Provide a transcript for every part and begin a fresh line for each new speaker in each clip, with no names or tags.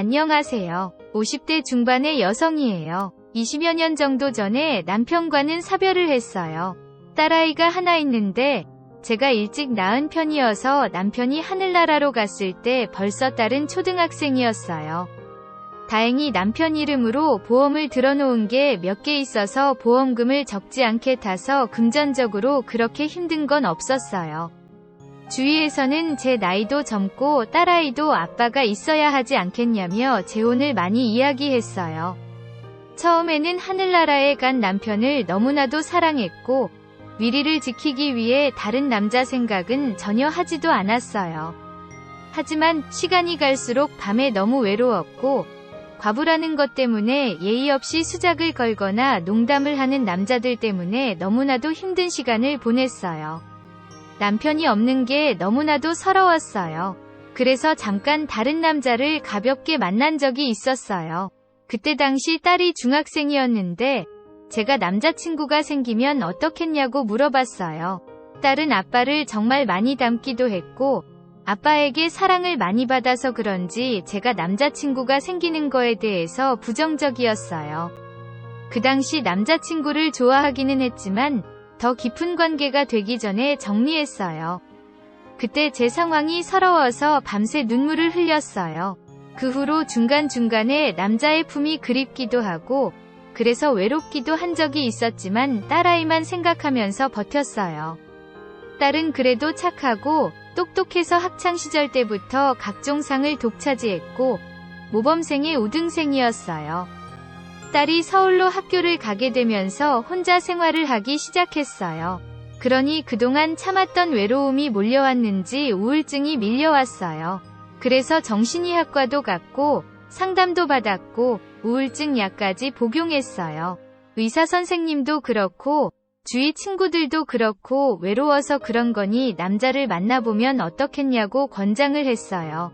안녕하세요. 50대 중반의 여성이에요. 20여 년 정도 전에 남편과는 사별을 했어요. 딸아이가 하나 있는데 제가 일찍 낳은 편이어서 남편이 하늘나라로 갔을 때 벌써 딸은 초등학생이었어요. 다행히 남편 이름으로 보험을 들어놓은 게 몇 개 있어서 보험금을 적지 않게 타서 금전적으로 그렇게 힘든 건 없었어요. 주위에서는 제 나이도 젊고 딸아이도 아빠가 있어야 하지 않겠냐며 재혼을 많이 이야기했어요. 처음에는 하늘나라에 간 남편을 너무나도 사랑했고 위리를 지키기 위해 다른 남자 생각은 전혀 하지도 않았어요. 하지만 시간이 갈수록 밤에 너무 외로웠고 과부라는 것 때문에 예의 없이 수작을 걸거나 농담을 하는 남자들 때문에 너무나도 힘든 시간을 보냈어요. 남편이 없는 게 너무나도 서러웠어요. 그래서 잠깐 다른 남자를 가볍게 만난 적이 있었어요. 그때 당시 딸이 중학생이었는데 제가 남자친구가 생기면 어떻겠냐고 물어봤어요. 딸은 아빠를 정말 많이 닮기도 했고 아빠에게 사랑을 많이 받아서 그런지 제가 남자친구가 생기는 거에 대해서 부정적이었어요. 그 당시 남자친구를 좋아하기는 했지만 더 깊은 관계가 되기 전에 정리했어요. 그때 제 상황이 서러워서 밤새 눈물을 흘렸어요. 그 후로 중간중간에 남자의 품이 그립기도 하고 그래서 외롭기도 한 적이 있었지만 딸아이만 생각하면서 버텼어요. 딸은 그래도 착하고 똑똑해서 학창시절 때부터 각종 상을 독차지했고 모범생의 우등생이었어요. 딸이 서울로 학교를 가게 되면서 혼자 생활을 하기 시작했어요. 그러니 그동안 참았던 외로움이 몰려왔는지 우울증이 밀려왔어요. 그래서 정신의학과도 갔고 상담도 받았고 우울증 약까지 복용했어요. 의사 선생님도 그렇고 주위 친구들도 그렇고 외로워서 그런 거니 남자를 만나보면 어떻겠냐고 권장을 했어요.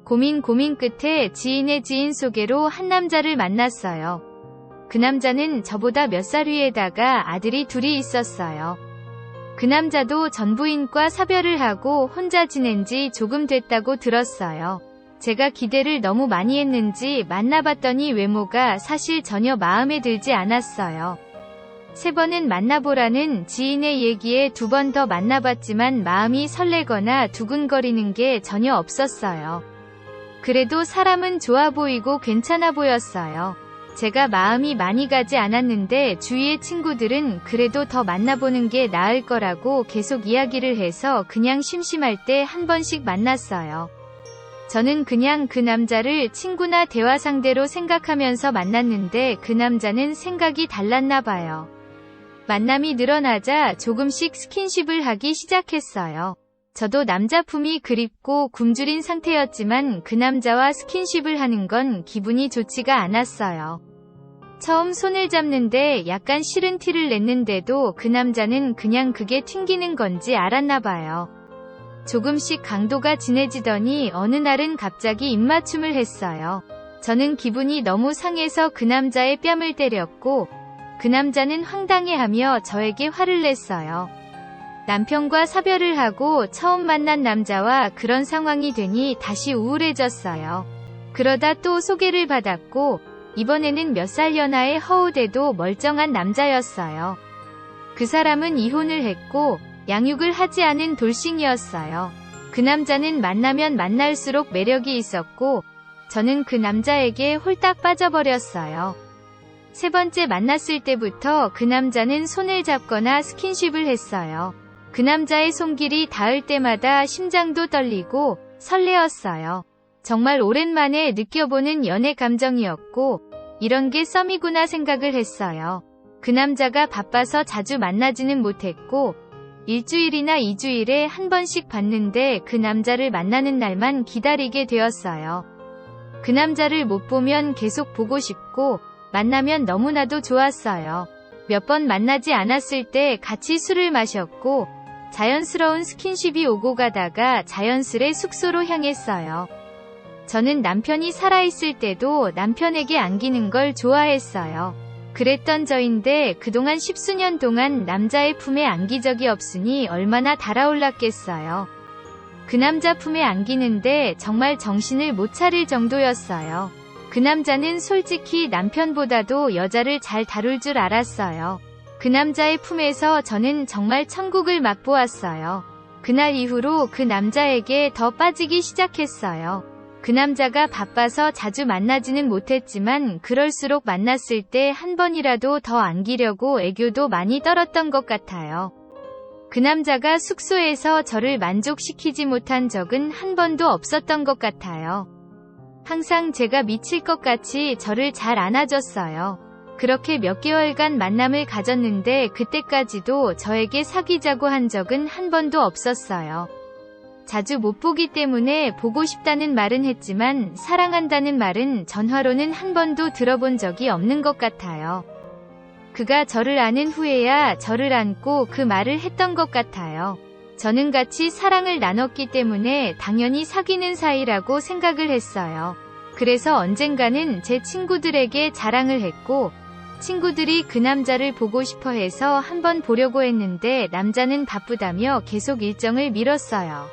고민 끝에 지인의 지인 소개로 한 남자를 만났어요. 그 남자는 저보다 몇 살 위에다가 아들이 둘이 있었어요. 그 남자도 전부인과 사별을 하고 혼자 지낸 지 조금 됐다고 들었어요. 제가 기대를 너무 많이 했는지 만나봤더니 외모가 사실 전혀 마음에 들지 않았어요. 3번은 만나보라는 지인의 얘기에 2번 더 만나봤지만 마음이 설레거나 두근거리는 게 전혀 없었어요. 그래도 사람은 좋아 보이고 괜찮아 보였어요. 제가 마음이 많이 가지 않았는데 주위의 친구들은 그래도 더 만나보는 게 나을 거라고 계속 이야기를 해서 그냥 심심할 때 한 번씩 만났어요. 저는 그냥 그 남자를 친구나 대화 상대로 생각하면서 만났는데 그 남자는 생각이 달랐나 봐요. 만남이 늘어나자 조금씩 스킨십을 하기 시작했어요. 저도 남자 품이 그립고 굶주린 상태였지만 그 남자와 스킨십을 하는 건 기분이 좋지가 않았어요. 처음 손을 잡는데 약간 싫은 티를 냈는데도 그 남자는 그냥 그게 튕기는 건지 알았나 봐요. 조금씩 강도가 진해지더니 어느 날은 갑자기 입맞춤을 했어요. 저는 기분이 너무 상해서 그 남자의 뺨을 때렸고 그 남자는 황당해하며 저에게 화를 냈어요. 남편과 사별을 하고 처음 만난 남자와 그런 상황이 되니 다시 우울해졌어요. 그러다 또 소개를 받았고 이번에는 몇 살 연하의 허우대도 멀쩡한 남자였어요. 그 사람은 이혼을 했고 양육을 하지 않은 돌싱이었어요. 그 남자는 만나면 만날수록 매력이 있었고 저는 그 남자에게 홀딱 빠져버렸어요. 3번째 만났을 때부터 그 남자는 손을 잡거나 스킨십을 했어요. 그 남자의 손길이 닿을 때마다 심장도 떨리고 설레었어요. 정말 오랜만에 느껴보는 연애 감정이었고 이런 게 썸이구나 생각을 했어요. 그 남자가 바빠서 자주 만나지는 못했고 일주일이나 2주일에 한 번씩 봤는데 그 남자를 만나는 날만 기다리게 되었어요. 그 남자를 못 보면 계속 보고 싶고 만나면 너무나도 좋았어요. 몇 번 만나지 않았을 때 같이 술을 마셨고 자연스러운 스킨십이 오고 가다가 자연스레 숙소로 향했어요. 저는 남편이 살아있을 때도 남편에게 안기는 걸 좋아했어요. 그랬던 저인데 그동안 10수년 동안 남자의 품에 안기 적이 없으니 얼마나 달아올랐겠어요. 그 남자 품에 안기는데 정말 정신을 못 차릴 정도였어요. 그 남자는 솔직히 남편보다도 여자를 잘 다룰 줄 알았어요. 그 남자의 품에서 저는 정말 천국을 맛보았어요. 그날 이후로 그 남자에게 더 빠지기 시작했어요. 그 남자가 바빠서 자주 만나지는 못했지만 그럴수록 만났을 때 한 번이라도 더 안기려고 애교도 많이 떨었던 것 같아요. 그 남자가 숙소에서 저를 만족시키지 못한 적은 한 번도 없었던 것 같아요. 항상 제가 미칠 것 같이 저를 잘 안아줬어요. 그렇게 몇 개월간 만남을 가졌는데 그때까지도 저에게 사귀자고 한 적은 한 번도 없었어요. 자주 못 보기 때문에 보고 싶다는 말은 했지만 사랑한다는 말은 전화로는 한 번도 들어본 적이 없는 것 같아요. 그가 저를 아는 후에야 저를 안고 그 말을 했던 것 같아요. 저는 같이 사랑을 나눴기 때문에 당연히 사귀는 사이라고 생각을 했어요. 그래서 언젠가는 제 친구들에게 자랑을 했고 친구들이 그 남자를 보고 싶어 해서 한번 보려고 했는데 남자는 바쁘다며 계속 일정을 미뤘어요.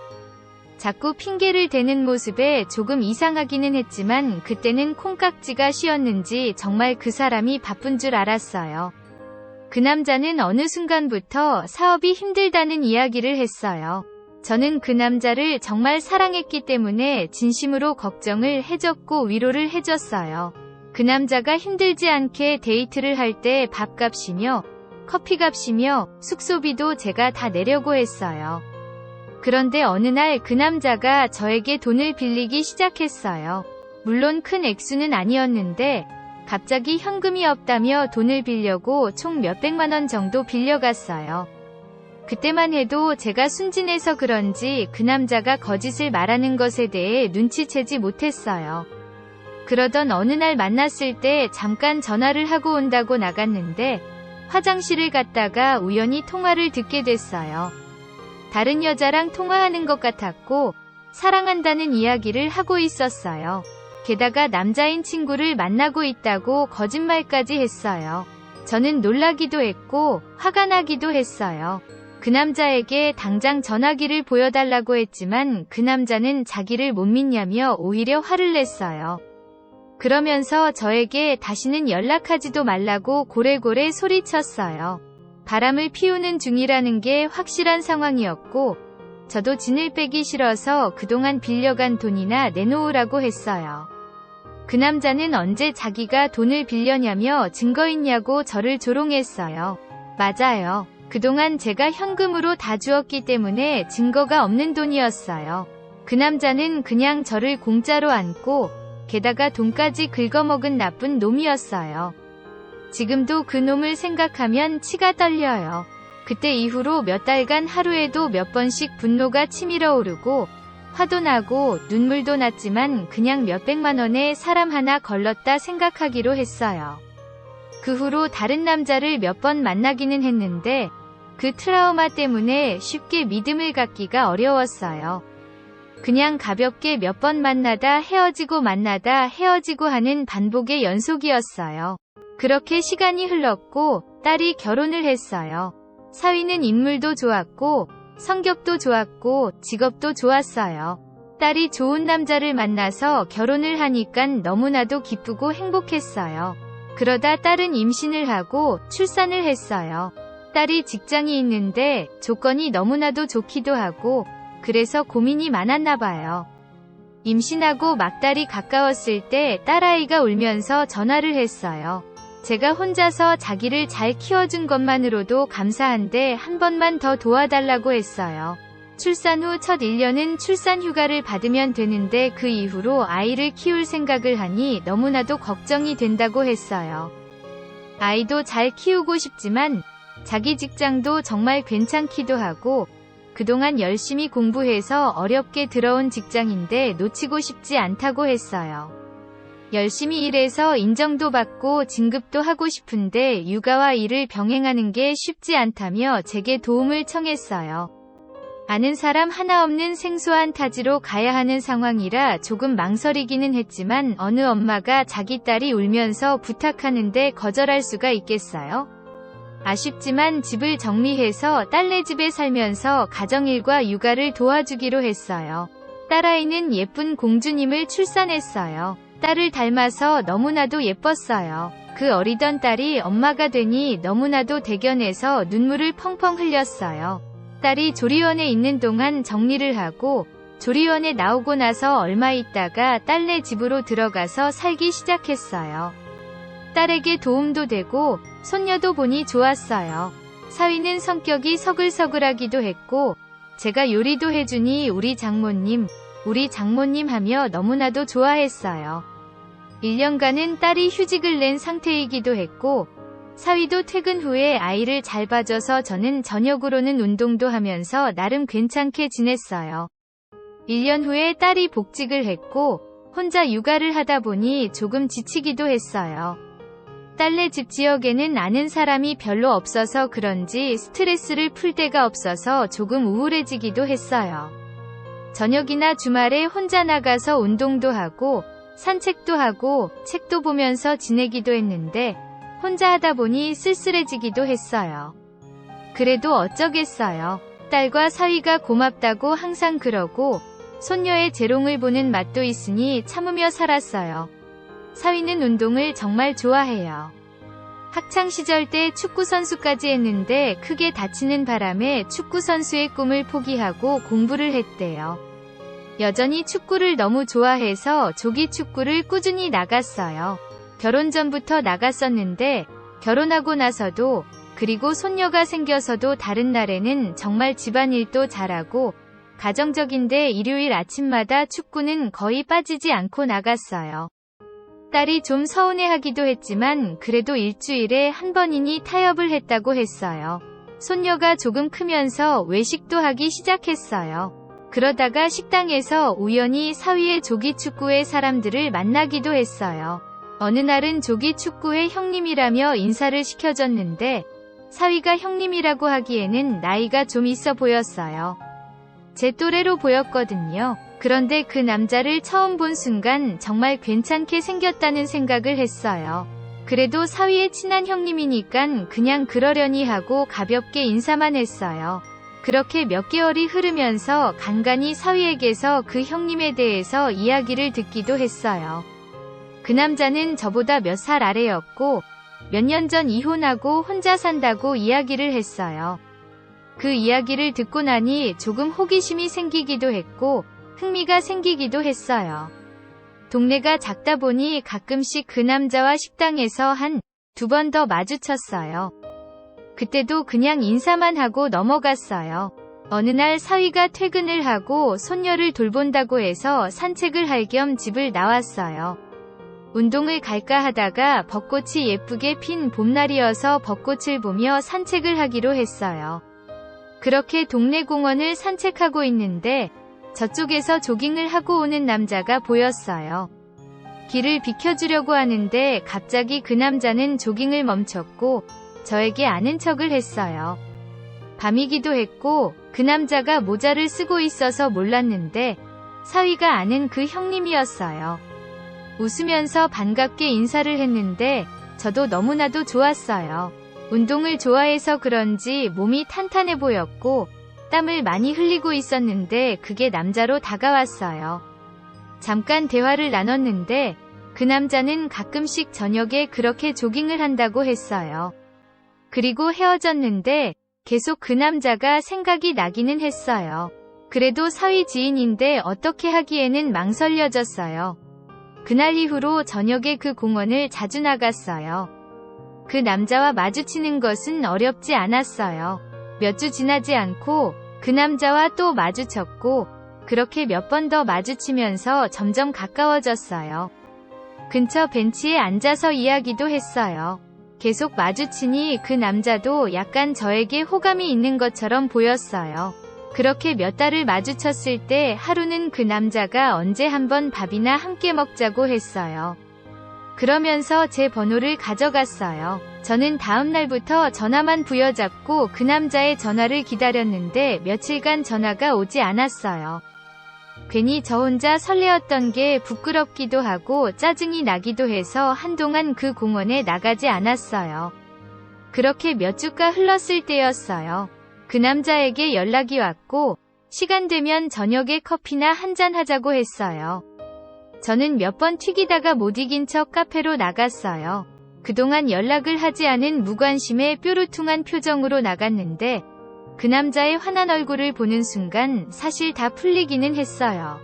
자꾸 핑계를 대는 모습에 조금 이상하기는 했지만 그때는 콩깍지가 씌었는지 정말 그 사람이 바쁜 줄 알았어요. 그 남자는 어느 순간부터 사업이 힘들다는 이야기를 했어요. 저는 그 남자를 정말 사랑했기 때문에 진심으로 걱정을 해줬고 위로를 해줬어요. 그 남자가 힘들지 않게 데이트를 할 때 밥값이며 커피값이며 숙소비도 제가 다 내려고 했어요. 그런데 어느 날 그 남자가 저에게 돈을 빌리기 시작했어요. 물론 큰 액수는 아니었는데 갑자기 현금이 없다며 돈을 빌려고 총 몇백만 원 정도 빌려갔어요. 그때만 해도 제가 순진해서 그런지 그 남자가 거짓을 말하는 것에 대해 눈치채지 못했어요. 그러던 어느 날 만났을 때 잠깐 전화를 하고 온다고 나갔는데 화장실을 갔다가 우연히 통화를 듣게 됐어요. 다른 여자랑 통화하는 것 같았고 사랑한다는 이야기를 하고 있었어요. 게다가 남자인 친구를 만나고 있다고 거짓말까지 했어요. 저는 놀라기도 했고 화가 나기도 했어요. 그 남자에게 당장 전화기를 보여달라고 했지만 그 남자는 자기를 못 믿냐며 오히려 화를 냈어요. 그러면서 저에게 다시는 연락하지도 말라고 고래고래 소리쳤어요. 바람을 피우는 중이라는 게 확실한 상황이었고 저도 진을 빼기 싫어서 그동안 빌려간 돈이나 내놓으라고 했어요. 그 남자는 언제 자기가 돈을 빌려냐며 증거 있냐고 저를 조롱했어요. 맞아요. 그동안 제가 현금으로 다 주었기 때문에 증거가 없는 돈이었어요. 그 남자는 그냥 저를 공짜로 안고 게다가 돈까지 긁어먹은 나쁜 놈이었어요. 지금도 그 놈을 생각하면 치가 떨려요. 그때 이후로 몇 달간 하루에도 몇 번씩 분노가 치밀어 오르고 화도 나고 눈물도 났지만 그냥 몇백만 원에 사람 하나 걸렀다 생각하기로 했어요. 그 후로 다른 남자를 몇 번 만나기는 했는데 그 트라우마 때문에 쉽게 믿음을 갖기가 어려웠어요. 그냥 가볍게 몇 번 만나다 헤어지고 만나다 헤어지고 하는 반복의 연속이었어요. 그렇게 시간이 흘렀고 딸이 결혼을 했어요. 사위는 인물도 좋았고 성격도 좋았고 직업도 좋았어요. 딸이 좋은 남자를 만나서 결혼을 하니깐 너무나도 기쁘고 행복했어요. 그러다 딸은 임신을 하고 출산을 했어요. 딸이 직장이 있는데 조건이 너무나도 좋기도 하고 그래서 고민이 많았나 봐요. 임신하고 막달이 가까웠을 때 딸아이가 울면서 전화를 했어요. 제가 혼자서 자기를 잘 키워준 것만으로도 감사한데 한 번만 더 도와달라고 했어요. 출산 후 첫 1년은 출산 휴가를 받으면 되는데 그 이후로 아이를 키울 생각을 하니 너무나도 걱정이 된다고 했어요. 아이도 잘 키우고 싶지만 자기 직장도 정말 괜찮기도 하고 그동안 열심히 공부해서 어렵게 들어온 직장인데 놓치고 싶지 않다고 했어요. 열심히 일해서 인정도 받고 진급도 하고 싶은데 육아와 일을 병행하는 게 쉽지 않다며 제게 도움을 청했어요. 아는 사람 하나 없는 생소한 타지로 가야 하는 상황이라 조금 망설이기는 했지만 어느 엄마가 자기 딸이 울면서 부탁하는데 거절할 수가 있겠어요? 아쉽지만 집을 정리해서 딸네 집에 살면서 가정일과 육아를 도와주기로 했어요. 딸아이는 예쁜 공주님을 출산했어요. 딸을 닮아서 너무나도 예뻤어요. 그 어리던 딸이 엄마가 되니 너무나도 대견해서 눈물을 펑펑 흘렸어요. 딸이 조리원에 있는 동안 정리를 하고 조리원에 나오고 나서 얼마 있다가 딸네 집으로 들어가서 살기 시작했어요. 딸에게 도움도 되고 손녀도 보니 좋았어요. 사위는 성격이 서글서글하기도 했고 제가 요리도 해주니 우리 장모님 하며 너무나도 좋아했어요. 1년간은 딸이 휴직을 낸 상태이기도 했고 사위도 퇴근 후에 아이를 잘 봐줘서 저는 저녁으로는 운동도 하면서 나름 괜찮게 지냈어요. 1년 후에 딸이 복직을 했고 혼자 육아를 하다 보니 조금 지치기도 했어요. 딸네 집 지역에는 아는 사람이 별로 없어서 그런지 스트레스를 풀 데가 없어서 조금 우울해지기도 했어요. 저녁이나 주말에 혼자 나가서 운동도 하고 산책도 하고 책도 보면서 지내기도 했는데 혼자 하다 보니 쓸쓸해지기도 했어요. 그래도 어쩌겠어요. 딸과 사위가 고맙다고 항상 그러고 손녀의 재롱을 보는 맛도 있으니 참으며 살았어요. 사위는 운동을 정말 좋아해요. 학창시절 때 축구선수까지 했는데 크게 다치는 바람에 축구선수의 꿈을 포기하고 공부를 했대요. 여전히 축구를 너무 좋아해서 조기축구를 꾸준히 나갔어요. 결혼 전부터 나갔었는데 결혼하고 나서도 그리고 손녀가 생겨서도 다른 날에는 정말 집안일도 잘하고 가정적인데 일요일 아침마다 축구는 거의 빠지지 않고 나갔어요. 딸이 좀 서운해하기도 했지만 그래도 일주일에 한 번이니 타협을 했다고 했어요. 손녀가 조금 크면서 외식도 하기 시작했어요. 그러다가 식당에서 우연히 사위의 조기축구회 사람들을 만나기도 했어요. 어느 날은 조기축구회 형님이라며 인사를 시켜줬는데 사위가 형님이라고 하기에는 나이가 좀 있어 보였어요. 제 또래로 보였거든요. 그런데 그 남자를 처음 본 순간 정말 괜찮게 생겼다는 생각을 했어요. 그래도 사위의 친한 형님이니깐 그냥 그러려니 하고 가볍게 인사만 했어요. 그렇게 몇 개월이 흐르면서 간간히 사위에게서 그 형님에 대해서 이야기를 듣기도 했어요. 그 남자는 저보다 몇 살 아래였고 몇 년 전 이혼하고 혼자 산다고 이야기를 했어요. 그 이야기를 듣고 나니 조금 호기심이 생기기도 했고 흥미가 생기기도 했어요. 동네가 작다 보니 가끔씩 그 남자와 식당에서 한 두 번 더 마주쳤어요. 그때도 그냥 인사만 하고 넘어갔어요. 어느 날 사위가 퇴근을 하고 손녀를 돌본다고 해서 산책을 할 겸 집을 나왔어요. 운동을 갈까 하다가 벚꽃이 예쁘게 핀 봄날이어서 벚꽃을 보며 산책을 하기로 했어요. 그렇게 동네 공원을 산책하고 있는데 저쪽에서 조깅을 하고 오는 남자가 보였어요. 길을 비켜주려고 하는데 갑자기 그 남자는 조깅을 멈췄고 저에게 아는 척을 했어요. 밤이기도 했고 그 남자가 모자를 쓰고 있어서 몰랐는데 사위가 아는 그 형님이었어요. 웃으면서 반갑게 인사를 했는데 저도 너무나도 좋았어요. 운동을 좋아해서 그런지 몸이 탄탄해 보였고 땀을 많이 흘리고 있었는데 그게 남자로 다가왔어요. 잠깐 대화를 나눴는데 그 남자는 가끔씩 저녁에 그렇게 조깅을 한다고 했어요. 그리고 헤어졌는데 계속 그 남자가 생각이 나기는 했어요. 그래도 사위 지인인데 어떻게 하기에는 망설여졌어요. 그날 이후로 저녁에 그 공원을 자주 나갔어요. 그 남자와 마주치는 것은 어렵지 않았어요. 몇 주 지나지 않고 그 남자와 또 마주쳤고 그렇게 몇 번 더 마주치면서 점점 가까워졌어요. 근처 벤치에 앉아서 이야기도 했어요. 계속 마주치니 그 남자도 약간 저에게 호감이 있는 것처럼 보였어요. 그렇게 몇 달을 마주쳤을 때 하루는 그 남자가 언제 한번 밥이나 함께 먹자고 했어요. 그러면서 제 번호를 가져갔어요. 저는 다음 날부터 전화만 부여잡고 그 남자의 전화를 기다렸는데 며칠간 전화가 오지 않았어요. 괜히 저 혼자 설레었던 게 부끄럽기도 하고 짜증이 나기도 해서 한동안 그 공원에 나가지 않았어요. 그렇게 몇 주가 흘렀을 때였어요. 그 남자에게 연락이 왔고 시간 되면 저녁에 커피나 한잔 하자고 했어요. 저는 몇 번 튀기다가 못 이긴 척 카페로 나갔어요. 그동안 연락을 하지 않은 무관심에 뾰루퉁한 표정으로 나갔는데 그 남자의 환한 얼굴을 보는 순간 사실 다 풀리기는 했어요.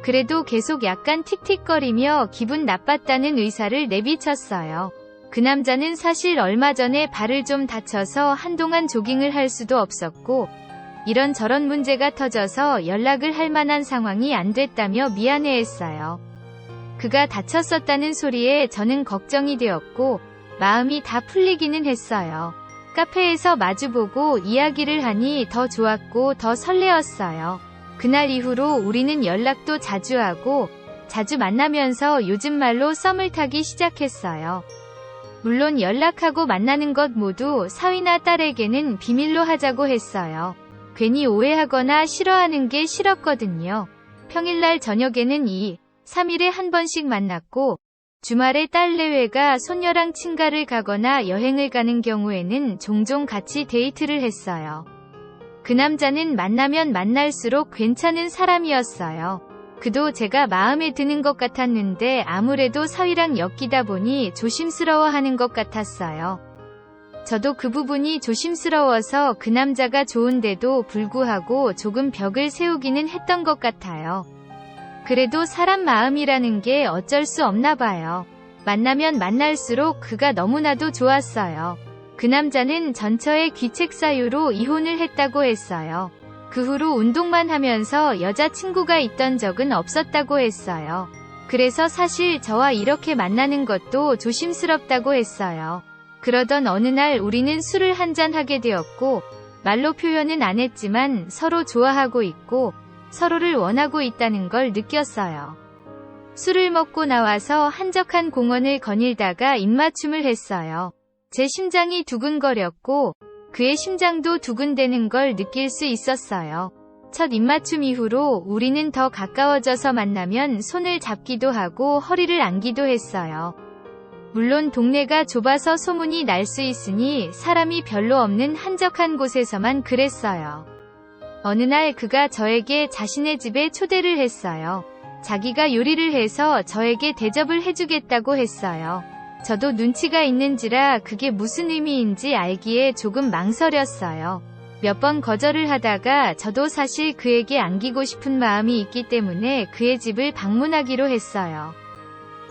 그래도 계속 약간 틱틱거리며 기분 나빴다는 의사를 내비쳤어요. 그 남자는 사실 얼마 전에 발을 좀 다쳐서 한동안 조깅을 할 수도 없었고 이런저런 문제가 터져서 연락을 할 만한 상황이 안 됐다며 미안해했어요. 그가 다쳤었다는 소리에 저는 걱정이 되었고 마음이 다 풀리기는 했어요. 카페에서 마주보고 이야기를 하니 더 좋았고 더 설레었어요. 그날 이후로 우리는 연락도 자주 하고 자주 만나면서 요즘 말로 썸을 타기 시작했어요. 물론 연락하고 만나는 것 모두 사위나 딸에게는 비밀로 하자고 했어요. 괜히 오해하거나 싫어하는 게 싫었거든요. 평일날 저녁에는 2, 3일에 한 번씩 만났고 주말에 딸 내외가 손녀랑 친가를 가거나 여행을 가는 경우에는 종종 같이 데이트를 했어요. 그 남자는 만나면 만날수록 괜찮은 사람이었어요. 그도 제가 마음에 드는 것 같았는데 아무래도 사위랑 엮이다 보니 조심스러워하는 것 같았어요. 저도 그 부분이 조심스러워서 그 남자가 좋은데도 불구하고 조금 벽을 세우기는 했던 것 같아요. 그래도 사람 마음이라는 게 어쩔 수 없나 봐요. 만나면 만날수록 그가 너무나도 좋았어요. 그 남자는 전처의 귀책 사유로 이혼을 했다고 했어요. 그 후로 운동만 하면서 여자친구가 있던 적은 없었다고 했어요. 그래서 사실 저와 이렇게 만나는 것도 조심스럽다고 했어요. 그러던 어느 날 우리는 술을 한잔 하게 되었고 말로 표현은 안 했지만 서로 좋아하고 있고 서로를 원하고 있다는 걸 느꼈어요. 술을 먹고 나와서 한적한 공원을 거닐다가 입맞춤을 했어요. 제 심장이 두근거렸고 그의 심장도 두근대는 걸 느낄 수 있었어요. 첫 입맞춤 이후로 우리는 더 가까워져서 만나면 손을 잡기도 하고 허리를 안기도 했어요. 물론 동네가 좁아서 소문이 날 수 있으니 사람이 별로 없는 한적한 곳에서만 그랬어요. 어느 날 그가 저에게 자신의 집에 초대를 했어요. 자기가 요리를 해서 저에게 대접을 해주겠다고 했어요. 저도 눈치가 있는지라 그게 무슨 의미인지 알기에 조금 망설였어요. 몇 번 거절을 하다가 저도 사실 그에게 안기고 싶은 마음이 있기 때문에 그의 집을 방문하기로 했어요.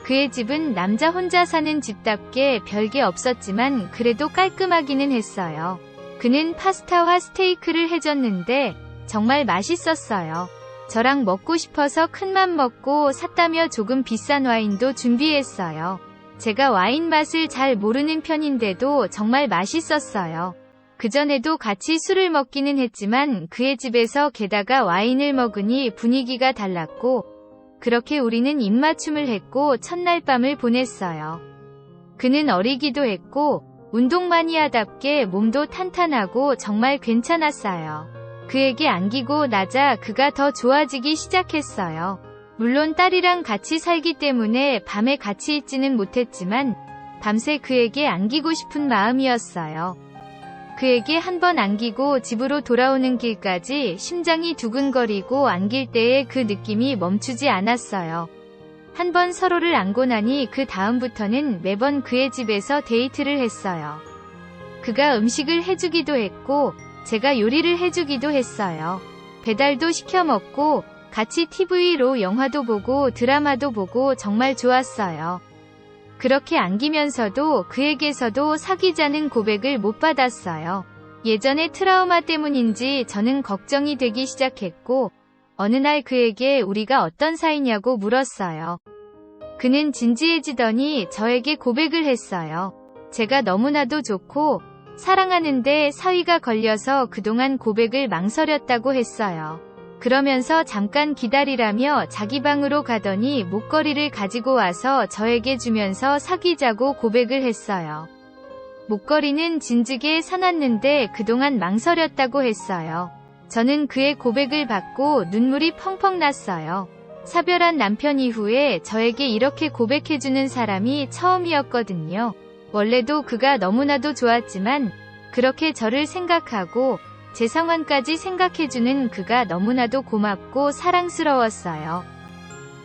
그의 집은 남자 혼자 사는 집답게 별게 없었지만 그래도 깔끔하기는 했어요. 그는 파스타와 스테이크를 해줬는데 정말 맛있었어요. 저랑 먹고 싶어서 큰맘 먹고 샀다며 조금 비싼 와인도 준비했어요. 제가 와인 맛을 잘 모르는 편인데도 정말 맛있었어요. 그전에도 같이 술을 먹기는 했지만 그의 집에서 게다가 와인을 먹으니 분위기가 달랐고 그렇게 우리는 입맞춤을 했고 첫날 밤을 보냈어요. 그는 어리기도 했고 운동 마니아답게 몸도 탄탄하고 정말 괜찮았어요. 그에게 안기고 나자 그가 더 좋아지기 시작했어요. 물론 딸이랑 같이 살기 때문에 밤에 같이 있지는 못했지만 밤새 그에게 안기고 싶은 마음이었어요. 그에게 한 번 안기고 집으로 돌아오는 길까지 심장이 두근거리고 안길 때의 그 느낌이 멈추지 않았어요. 한 번 서로를 안고 나니 그 다음부터는 매번 그의 집에서 데이트를 했어요. 그가 음식을 해주기도 했고 제가 요리를 해주기도 했어요. 배달도 시켜 먹고 같이 TV로 영화도 보고 드라마도 보고 정말 좋았어요. 그렇게 안기면서도 그에게서도 사귀자는 고백을 못 받았어요. 예전의 트라우마 때문인지 저는 걱정이 되기 시작했고 어느 날 그에게 우리가 어떤 사이냐고 물었어요. 그는 진지해지더니 저에게 고백을 했어요. 제가 너무나도 좋고 사랑하는데 사위가 걸려서 그동안 고백을 망설였다고 했어요. 그러면서 잠깐 기다리라며 자기 방으로 가더니 목걸이를 가지고 와서 저에게 주면서 사귀자고 고백을 했어요. 목걸이는 진즉에 사놨는데 그동안 망설였다고 했어요. 저는 그의 고백을 받고 눈물이 펑펑 났어요. 사별한 남편 이후에 저에게 이렇게 고백해주는 사람이 처음이었거든요. 원래도 그가 너무나도 좋았지만 그렇게 저를 생각하고 제 상황까지 생각해주는 그가 너무나도 고맙고 사랑스러웠어요.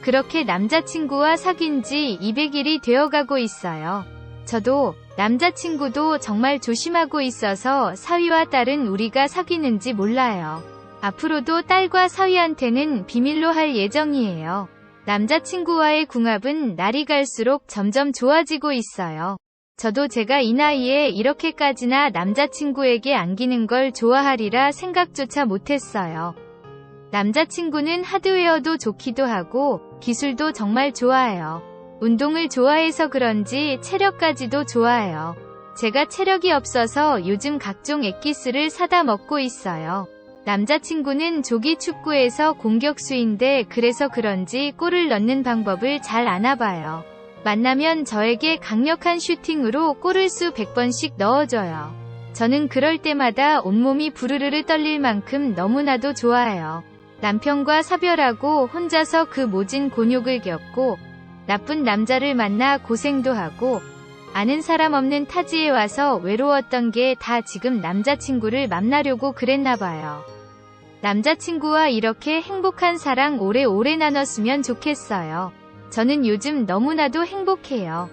그렇게 남자친구와 사귄 지 200일이 되어가고 있어요. 저도 남자친구도 정말 조심하고 있어서 사위와 딸은 우리가 사귀는지 몰라요. 앞으로도 딸과 사위한테는 비밀로 할 예정이에요. 남자친구와의 궁합은 날이 갈수록 점점 좋아지고 있어요. 저도 제가 이 나이에 이렇게까지나 남자친구에게 안기는 걸 좋아하리라 생각조차 못했어요. 남자친구는 하드웨어도 좋기도 하고 기술도 정말 좋아해요. 운동을 좋아해서 그런지 체력까지도 좋아해요. 제가 체력이 없어서 요즘 각종 엑기스를 사다 먹고 있어요. 남자친구는 조기 축구에서 공격수인데 그래서 그런지 골을 넣는 방법을 잘 아나봐요. 만나면 저에게 강력한 슈팅으로 골을 수 100번씩 넣어줘요. 저는 그럴 때마다 온몸이 부르르르 떨릴 만큼 너무나도 좋아해요. 남편과 사별하고 혼자서 그 모진 곤욕을 겪고 나쁜 남자를 만나 고생도 하고 아는 사람 없는 타지에 와서 외로웠던 게 다 지금 남자친구를 만나려고 그랬나봐요. 남자친구와 이렇게 행복한 사랑 오래오래 나눴으면 좋겠어요. 저는 요즘 너무나도 행복해요.